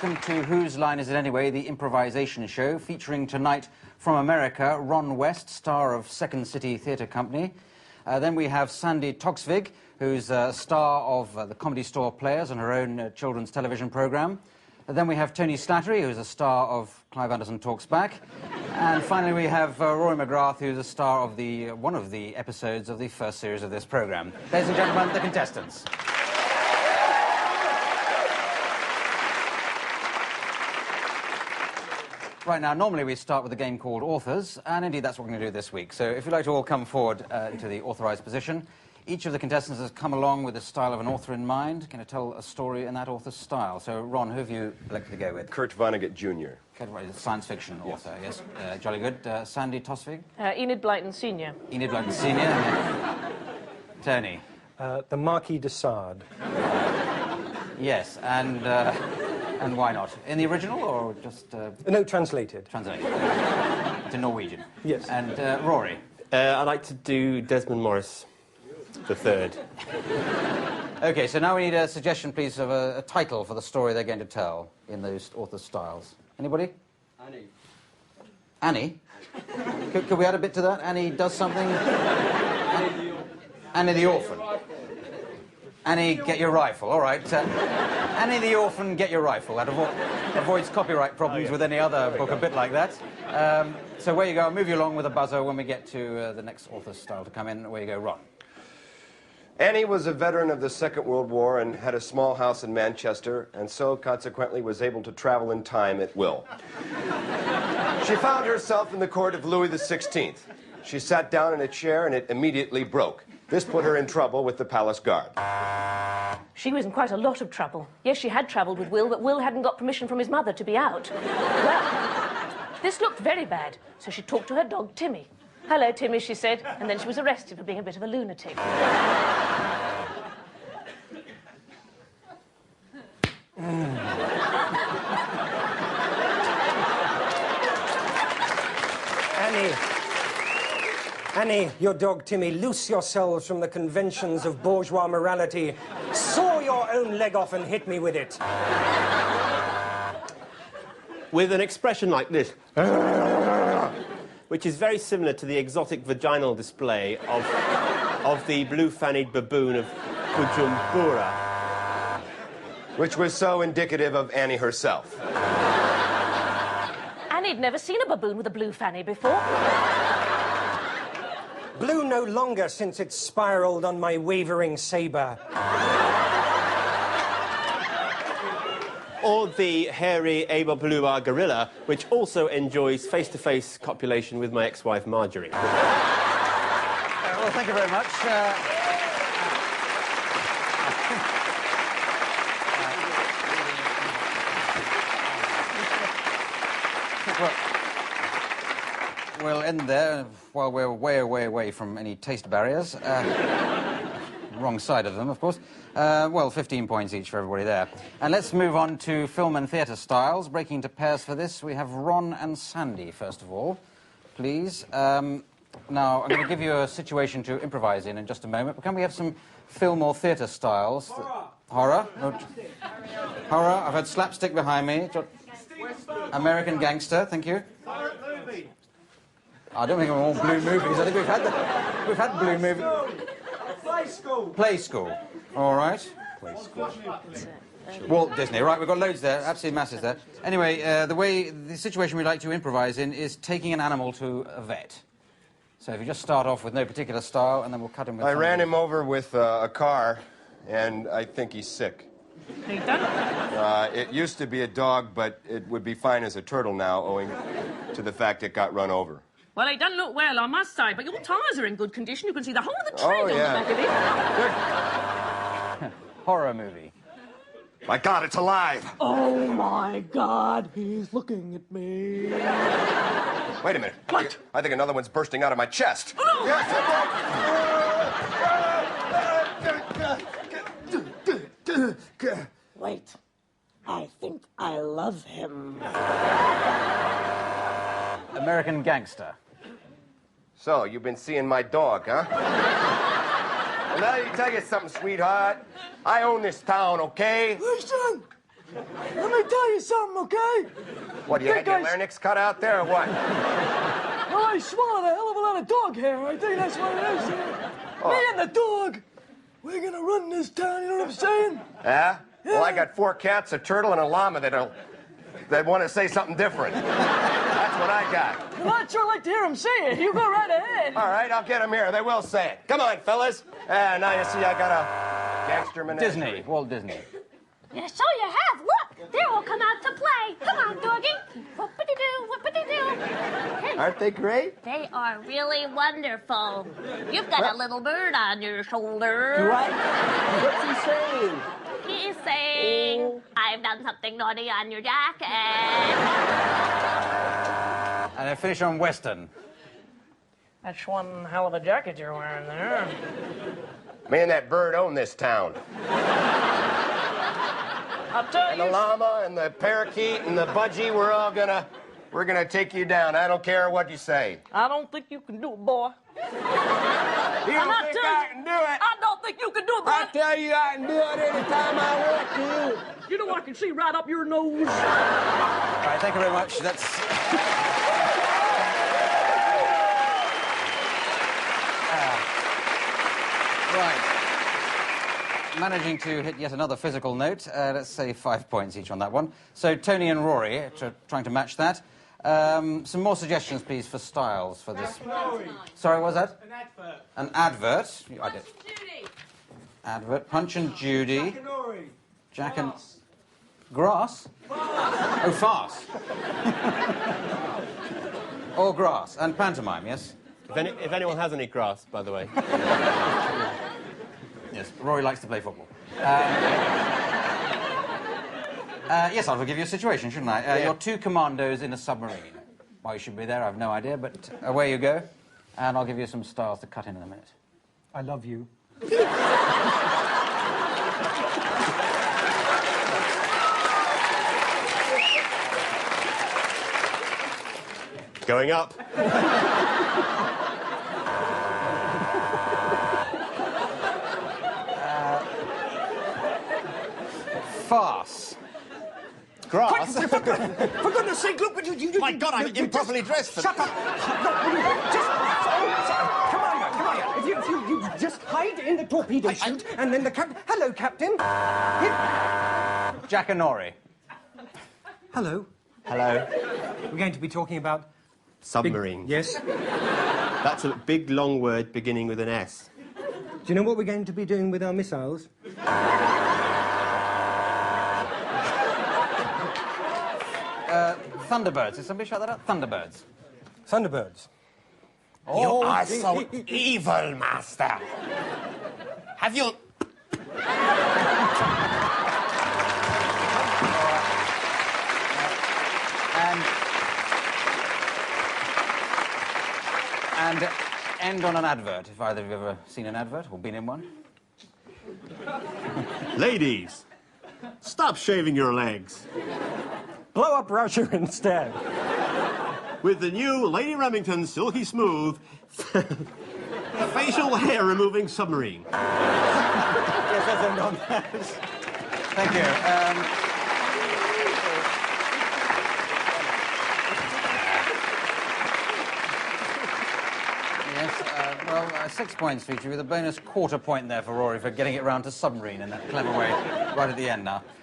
welcome to Whose Line Is It Anyway, the improvisation show, featuring tonight from America, Ron West, star of Second City Theatre Company. Then we have Sandi Toksvig, who's a star of the Comedy Store Players and her own children's television programme. Then we have Tony Slattery, who's a star of Clive Anderson Talks Back. And finally we have Rory McGrath, who's a star of one of the episodes of the first series of this programme. Ladies and gentlemen, the contestants. Right now, normally we start with a game called Authors, and indeed that's what we're going to do this week. So if you'd like to all come forward into the authorised position. Each of the contestants has come along with the style of an author in mind, going to tell a story in that author's style. So, Ron, who have you elected to go with? Kurt Vonnegut, Jr. Science fiction author, yes. Jolly good. Sandi Toksvig? Enid, Blyton, Sr. Enid, Blyton, Sr. Tony? The Marquis de Sade. Yes, and why not? In the original, or just... No, translated. Translated. To Norwegian. Yes. And Rory? I'd like to do Desmond Morris, the third. OK, so now we need a suggestion, please, of a title for the story they're going to tell in those author styles. Anybody? Annie. Annie? Could we add a bit to that? Annie does something? Annie the Orphan. Annie, get your rifle. All right. Annie the Orphan, get your rifle. That avoids copyright problems with any other book a bit like that. So where you go, I'll move you along with a buzzer when we get to the next author's style to come in. Where you go, Ron. Annie was a veteran of the Second World War and had a small house in Manchester, and so consequently was able to travel in time at will. She found herself in the court of Louis XVI. She sat down in a chair and it immediately broke. This put her in trouble with the palace guard. She was in quite a lot of trouble. Yes, she had travelled with Will, but Will hadn't got permission from his mother to be out. Well, this looked very bad, so she talked to her dog, Timmy. "Hello, Timmy," she said, and then she was arrested for being a bit of a lunatic. Annie, your dog Timmy, loose yourselves from the conventions of bourgeois morality. Saw your own leg off and hit me with it. With an expression like this, which is very similar to the exotic vaginal display of the blue-fannied baboon of Bujumbura. Which was so indicative of Annie herself. Annie'd never seen a baboon with a blue fanny before. Blue no longer since it spiraled on my wavering sabre. Or the hairy Aba-Balua gorilla, which also enjoys face-to-face copulation with my ex-wife, Marjorie. Well, thank you very much. We'll end there while we're way away from any taste barriers. Wrong side of them, of course. Well, 15 points each for everybody there. And let's move on to film and theatre styles. Breaking into pairs for this, we have Ron and Sandi, first of all. Please. Now, I'm going to give you a situation to improvise in just a moment. But can we have some film or theatre styles? Horror? Horror. I've had slapstick behind me. American gangster, thank you. I don't think we're all blue movies. I think we've had blue movies. Play school. Play school. All right. Play school. Walt Disney. Right, we've got loads there. Absolutely masses there. Anyway, the situation we'd like to improvise in is taking an animal to a vet. So if you just start off with no particular style, and then we'll cut him with... I ran him over with a car, and I think he's sick. He done? It used to be a dog, but it would be fine as a turtle now, owing to the fact it got run over. Well, he doesn't look well, I must say, but your tyres are in good condition. You can see the whole of the tread Oh, on yeah. the back of it. Horror movie. My God, it's alive! Oh, my God, he's looking at me. Wait a minute. What? I think another one's bursting out of my chest. Oh! Wait, I think I love him. American gangster. So, you've been seeing my dog, huh? Well, let me tell you something, sweetheart. I own this town, okay? Listen, Let me tell you something, okay? What, you had your guys- larynx cut out there or what? Well, I swallowed a hell of a lot of dog hair. I think that's what it is. Oh. Me and the dog, we're gonna run this town, you know what I'm saying? Yeah? Well, I got 4 cats, a turtle, and a llama that want to say something different. That's what I got. Well, I'd sure like to hear them say it. You go right ahead. All right, I'll get them here. They will say it. Come on, fellas. Now you see I got a gangster menagerie. Disney, Walt Disney. Yeah, so you have. Look, they're all come out to play. Come on, doggy. Whoopity-doo, whoopity-doo. Hey, Aren't they great? they are really wonderful. You've got a little bird on your shoulder. What? What's he saying? He's saying, I've done something naughty on your jacket. And then finish on Western. That's one hell of a jacket you're wearing there. Me and that bird own this town. I'll tell And the you. llama and the parakeet and the budgie, we're gonna take you down. I don't care what you say. I don't think you can do it, boy. You I'm don't not think telling I you. can do it? I don't think you can do it, boy. I tell you I can do it anytime I want to. You know I can see right up your nose. All right, thank you very much. That's... Right. Managing to hit yet another physical note. Let's say 5 points each on that one. So Tony and Rory trying to match that. Some more suggestions, please, for styles for this. Sorry, what was that? An advert. An advert. I did. Judy. Advert. Punch and Judy. Jackanory. Jack and... Grass? Oh, farce. Or grass. And pantomime, yes? If anyone has any grass, by the way. Yes, Rory likes to play football. Yes, I'll give you a situation, shouldn't I? You're 2 commandos in a submarine. Why you should be there, I have no idea, but away you go. And I'll give you some styles to cut in a minute. I love you. Going up. Farce. Grass. For goodness sake, look what you... My God, I'm improperly dressed for... Shut up! No, just... Come on, now, come on. Now. If you just hide in the torpedo chute, and then the captain... Hello, Captain. Jackanory. Hello. Hello. We're going to be talking about... Submarine. Yes. That's a big, long word beginning with an S. Do you know what we're going to be doing with our missiles? Thunderbirds. Did somebody shout that out? Thunderbirds. Thunderbirds. You are so evil, Master. Have you... And end on an advert, if either of you have ever seen an advert or been in one. Ladies, stop shaving your legs. Blow up Russia instead. With the new Lady Remington Silky Smooth facial hair removing submarine. Yes, let's end on that. Thank you. Yes, well, 6 points for each, with a bonus quarter point there for Rory for getting it round to submarine in that clever way right at the end now.